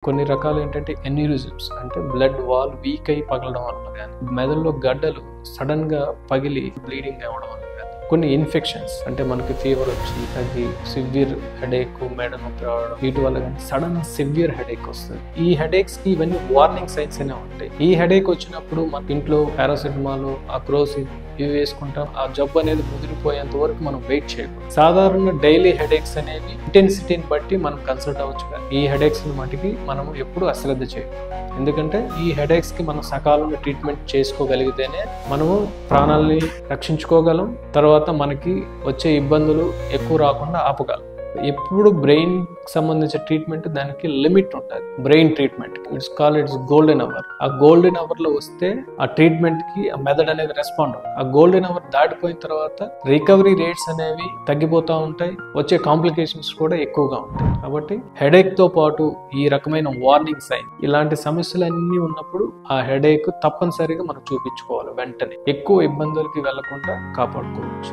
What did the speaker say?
కొన్ని రకాలు ఏంటంటే ఎన్యూరిజమ్స్ అంటే బ్లడ్ వాల్ వీక్ అయి పగలడం వల్ల కానీ మెదడులో గడ్డలు సడన్ గా పగిలి బ్లీడింగ్ అవ్వడం వల్ల కానీ కొన్ని ఇన్ఫెక్షన్స్ అంటే మనకి ఫీవర్ వచ్చి తగ్గి సివియర్ హెడేక్ మెడ నొప్పి రావడం వీటి వల్ల కానీ సడన్ సివియర్ హెడేక్ వస్తుంది. ఈ హెడేక్స్ కి ఇవన్నీ వార్నింగ్ సైన్స్ అనే ఉంటాయి. ఈ హెడేక్ వచ్చినప్పుడు మన ఇంట్లో పారాసిటమాల్ అక్రోసిన్ ఇవి వేసుకుంటాం. ఆ జబ్బు అనేది ముదిరిపోయేంత వరకు మనం వెయిట్ చేయకూడదు. సాధారణ డైలీ హెడేక్స్ అనేవి ఇంటెన్సిటీని బట్టి మనం కన్సల్ట్ అవ్వచ్చు. ఈ హెడేక్స్ మటుకి మనము ఎప్పుడు అశ్రద్ధ చేయకూడదు. ఎందుకంటే ఈ హెడేక్స్ కి మనం సకాలంలో ట్రీట్మెంట్ చేసుకోగలిగితేనే మనము ప్రాణాలని రక్షించుకోగలం. తర్వాత మనకి వచ్చే ఇబ్బందులు ఎక్కువ రాకుండా ఆపగలం. ఎప్పుడు బ్రెయిన్ సంబంధించిన ట్రీట్మెంట్ దానికి లిమిట్ ఉంటుంది. Brain treatment it's golden hour. ఆ గోల్డెన్ అవర్ లో వస్తే ఆ ట్రీట్మెంట్ కి ఆ మెథడ్ అనేది రెస్పాండ్ అవుతుంది. ఆ గోల్డెన్ అవర్ దాటిపోయిన తర్వాత రికవరీ రేట్స్ అనేవి తగ్గిపోతూ ఉంటాయి. వచ్చే కాంప్లికేషన్స్ కూడా ఎక్కువగా ఉంటాయి. కాబట్టి హెడేక్ తో పాటు ఈ రకమైన వార్నింగ్ సైన్ ఇలాంటి సమస్యలు అన్ని ఉన్నప్పుడు ఆ హెడేక్ తప్పనిసరిగా మనం చూపించుకోవాలి. వెంటనే ఎక్కువ ఇబ్బందులకి వెళ్లకుండా కాపాడుకోవచ్చు.